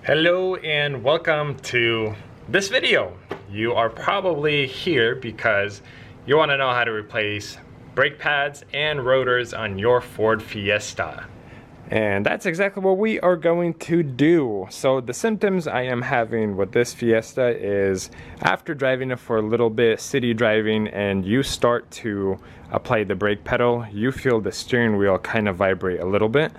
Hello and welcome to this video. You are probably here because you want to know how to replace brake pads and rotors on your Ford Fiesta. And that's exactly what we are going to do. So the symptoms I am having with this Fiesta is after driving it for a little bit, city driving, and you start to apply the brake pedal, you feel the steering wheel kind of vibrate a little bit.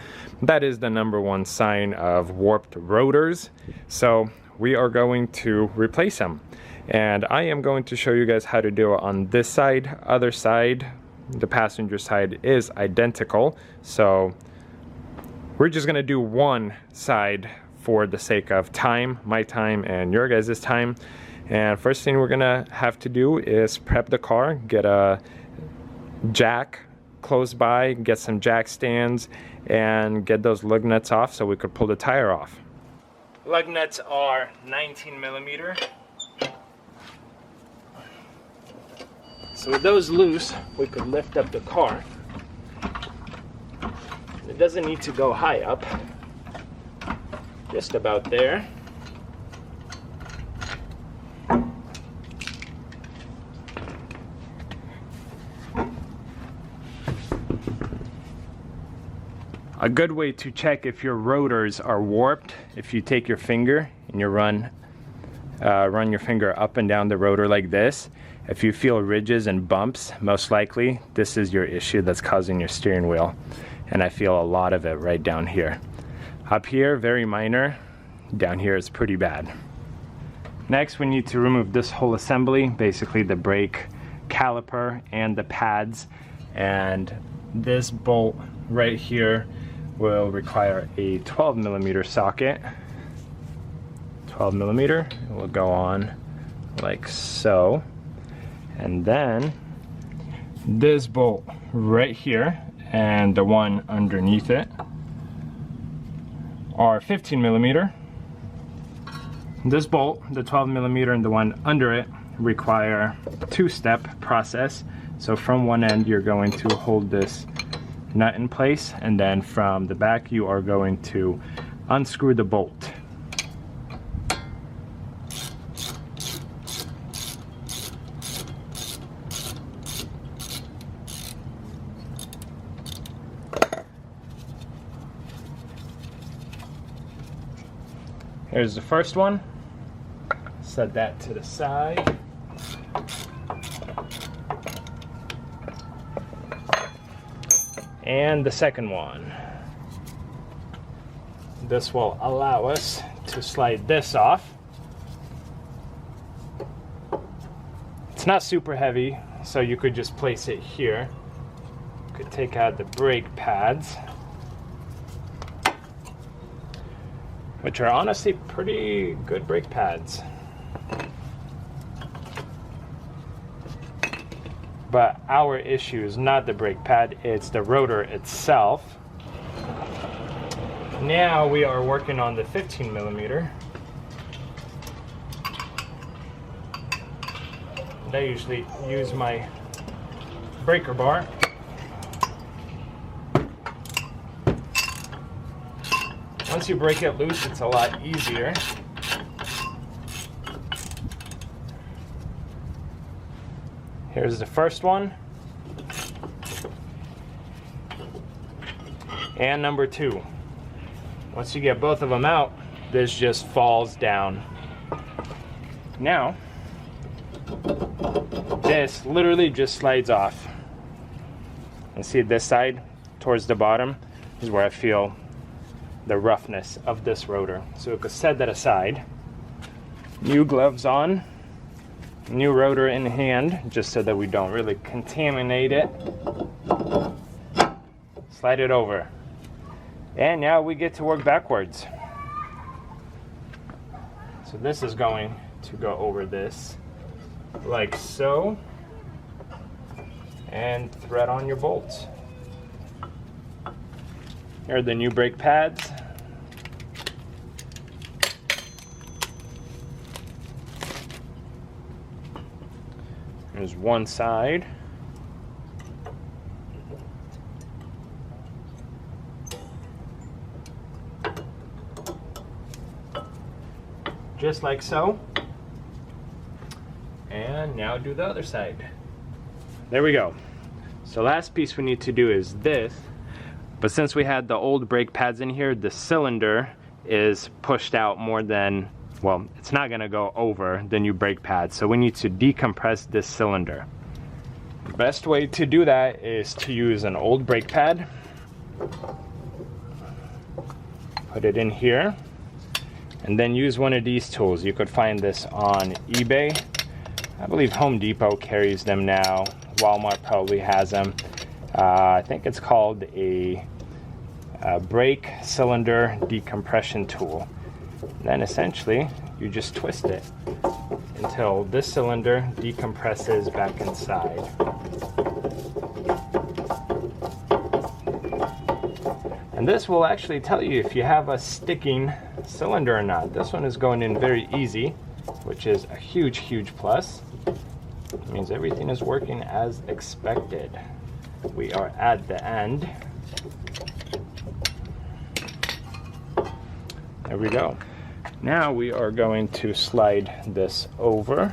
That is the #1 sign of warped rotors. So we are going to replace them. And I am going to show you guys how to do it on this side. Other side, the passenger side, is identical. So we're just gonna do one side for the sake of time, my time and your guys' time. And first thing we're gonna have to do is prep the car, get a jack close by, get some jack stands, and get those lug nuts off so we could pull the tire off. Lug nuts are 19mm. So with those loose, we could lift up the car. It doesn't need to go high up, just about there. A good way to check if your rotors are warped, if you take your finger and you run your finger up and down the rotor like this. If you feel ridges and bumps, most likely this is your issue that's causing your steering wheel. And I feel a lot of it right down here. Up here, very minor. Down here is pretty bad. Next, we need to remove this whole assembly, basically the brake caliper and the pads. And this bolt right here will require a 12mm socket. 12mm, it will go on like so. And then this bolt right here and the one underneath it are 15mm. This bolt, the 12mm, and the one under it require a two-step process. So from one end you're going to hold this nut in place, and then from the back you are going to unscrew the bolt. Here's the first one. Set that to the side. And the second one. This will allow us to slide this off. It's not super heavy, so you could just place it here. You could take out the brake pads, which are honestly pretty good brake pads. But our issue is not the brake pad, it's the rotor itself. Now we are working on the 15mm. I usually use my breaker bar. Once you break it loose, it's a lot easier. Here's the first one. And number two. Once you get both of them out, this just falls down. Now, this literally just slides off. And see this side, towards the bottom, is where I feel the roughness of this rotor. So we could set that aside. New gloves on, new rotor in hand, just so that we don't really contaminate it. Slide it over. And now we get to work backwards. So this is going to go over this like so. And thread on your bolts. Here are the new brake pads. There's one side. just like so. And now do the other side. There we go. So last piece we need to do is this, but since we had the old brake pads in here, the cylinder is pushed out more than, well, it's not gonna go over the new brake pads, so we need to decompress this cylinder. The best way to do that is to use an old brake pad. Put it in here, and then use one of these tools. You could find this on eBay. I believe Home Depot carries them now. Walmart probably has them. I think it's called a brake cylinder decompression tool. Then essentially, you just twist it until this cylinder decompresses back inside. And this will actually tell you if you have a sticking cylinder or not. This one is going in very easy, which is a huge, huge plus. It means everything is working as expected. We are at the end. There we go. Now we are going to slide this over.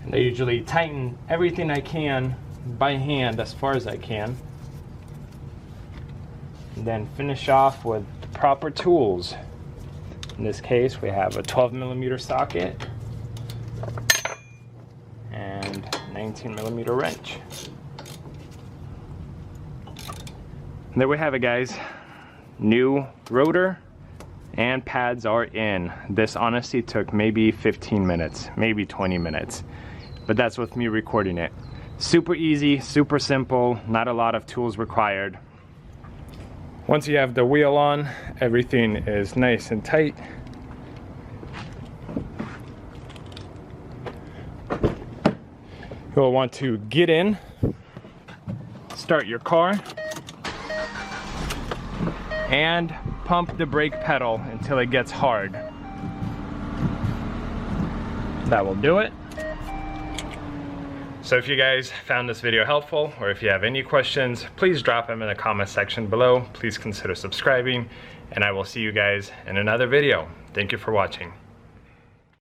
And I usually tighten everything I can by hand as far as I can. And then finish off with the proper tools. In this case, we have a 12mm socket and 19mm wrench. And there we have it, guys. New rotor and pads are in. This honestly took maybe 15 minutes, maybe 20 minutes. But that's with me recording it. Super easy, super simple, not a lot of tools required. Once you have the wheel on, everything is nice and tight. You'll want to get in, start your car, and pump the brake pedal until it gets hard. That will do it. So if you guys found this video helpful, or if you have any questions, please drop them in the comment section below. Please consider subscribing, and I will see you guys in another video. Thank you for watching.